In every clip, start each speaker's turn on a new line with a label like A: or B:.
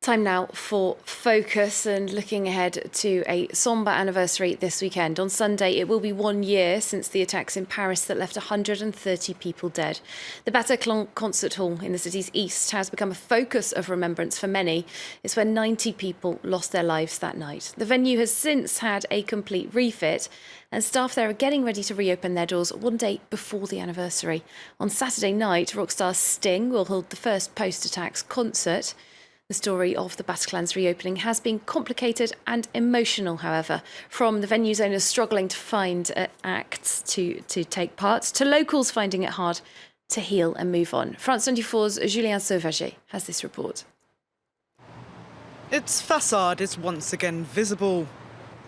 A: Time now for Focus and looking ahead to a sombre anniversary this weekend. On Sunday, it will be 1 year since the attacks in Paris that left 130 people dead. The Bataclan concert hall in the city's east has become a focus of remembrance for many. It's where 90 people lost their lives that night. The venue has since had a complete refit, and staff there are getting ready to reopen their doors one day before the anniversary. On Saturday night, rock star Sting will hold the first post-attacks concert. The story of the Bataclan's reopening has been complicated and emotional, however, from the venue's owners struggling to find acts to take part, to locals finding it hard to heal and move on. France 24's Julien Sauvaget has this report.
B: Its facade is once again visible.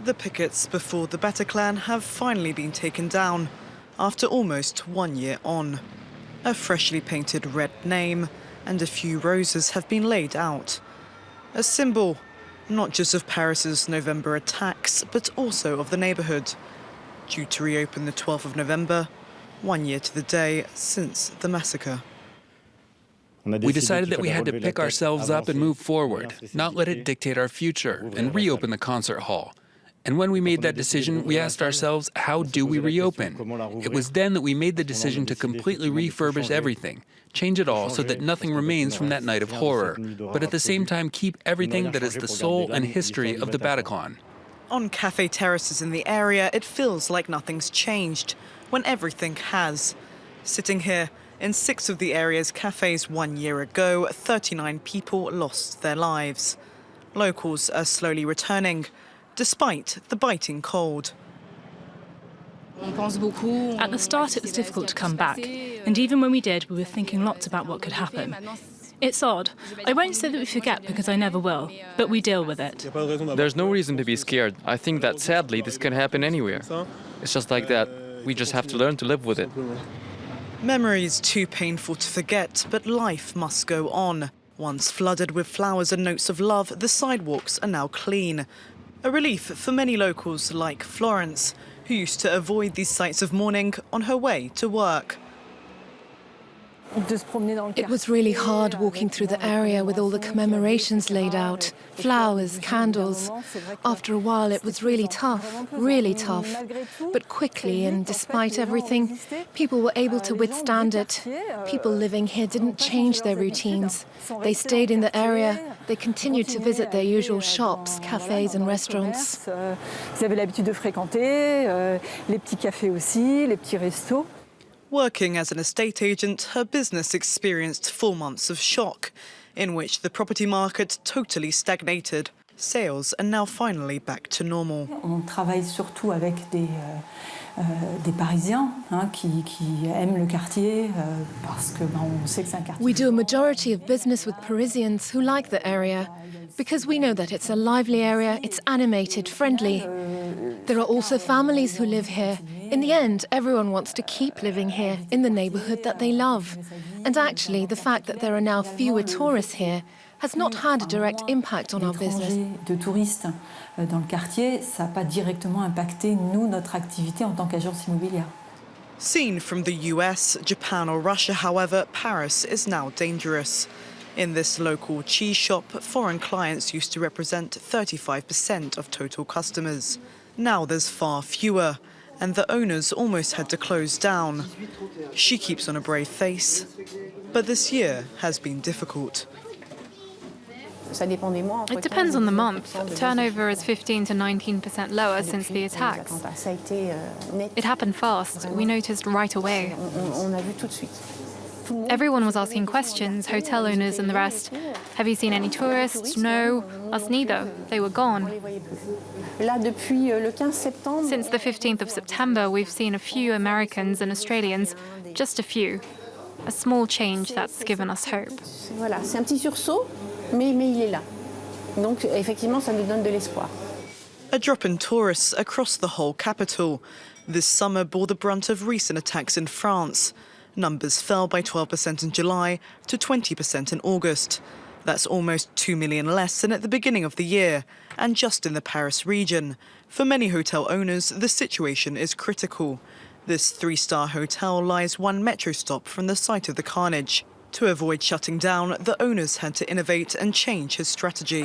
B: The pickets before the Bataclan have finally been taken down after almost 1 year on. A freshly painted red name and a few roses have been laid out. A symbol, not just of Paris's November attacks, but also of the neighbourhood. Due to reopen the 12th of November, 1 year to the day since the massacre.
C: We decided that we had to pick ourselves up and move forward, not let it dictate our future, and reopen the concert hall. And when we made that decision, we asked ourselves, how do we reopen? It was then that we made the decision to completely refurbish everything, change it all so that nothing remains from that night of horror, but at the same time keep everything that is the soul and history of the Bataclan.
B: On cafe terraces in the area, it feels like nothing's changed, when everything has. Sitting here, in 6 of the area's cafes 1 year ago, 39 people lost their lives. Locals are slowly returning, despite the biting cold.
D: At the start, it was difficult to come back, and even when we did, we were thinking lots about what could happen. It's odd. I won't say that we forget, because I never will, but we deal with it.
E: There's no reason to be scared. I think that sadly this can happen anywhere. It's just like that. We just have to learn to live with it.
B: Memories too painful to forget, but life must go on. Once flooded with flowers and notes of love, the sidewalks are now clean. A relief for many locals like Florence, who used to avoid these sites of mourning on her way to work.
F: It was really hard walking through the area with all the commemorations laid out, flowers, candles. After a while it was really tough. But quickly, and despite everything, people were able to withstand it. People living here didn't change their routines. They stayed in the area, they continued to visit their usual shops, cafes and restaurants.
B: Working as an estate agent, her business experienced 4 months of shock, in which the property market totally stagnated. Sales are now finally back to normal.
G: On travaille surtout avec des Parisiens qui aiment le quartier parce que on sait que c'est un quartier.
F: We do a majority of business with Parisians who like the area, because we know that it's a lively area, it's animated, friendly. There are also families who live here. In the end, everyone wants to keep living here, in the neighbourhood that they love. And actually, the fact that there are now fewer tourists here has not had a direct impact on our business.
G: De touristes dans le quartier, ça n'a pas directement impacté, nous, notre activité en tant qu'agence immobilière.
B: Seen from the US, Japan or Russia, however, Paris is now dangerous. In this local cheese shop, foreign clients used to represent 35% of total customers. Now there's far fewer, and the owners almost had to close down. She keeps on a brave face, but this year has been difficult.
H: It depends on the month. Turnover is 15 to 19% lower since the attacks. It happened fast. We noticed right away. Everyone was asking questions, hotel owners and the rest. Have you seen any tourists? No, us neither. They were gone. Since the 15th of September, we've seen a few Americans and Australians, just a few. A small change that's given us hope.
I: Voilà, c'est un petit sursaut, mais il est là. Donc, effectivement, ça nous donne de l'espoir.
B: A drop in tourists across the whole capital. This summer bore the brunt of recent attacks in France. Numbers fell by 12% in July to 20% in August. That's almost 2 million less than at the beginning of the year, and just in the Paris region. For many hotel owners, the situation is critical. This 3-star hotel lies 1 metro stop from the site of the carnage. To avoid shutting down, the owners had to innovate and change his strategy.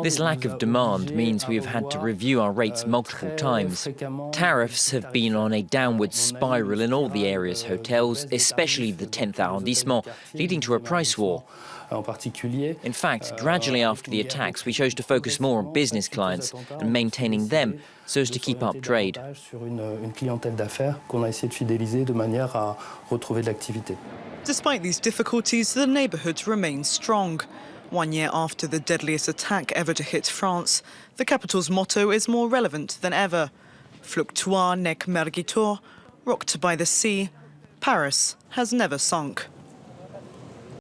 J: This lack of demand means we have had to review our rates multiple times. Tariffs have been on a downward spiral in all the area's hotels, especially the 10th arrondissement, leading to a price war. In fact, gradually after the attacks, we chose to focus more on business clients and maintaining them so as to keep up trade.
B: Despite these difficulties, the neighbourhood remains strong. 1 year after the deadliest attack ever to hit France, the capital's motto is more relevant than ever. Fluctua nec mergitur, rocked by the sea, Paris has never sunk.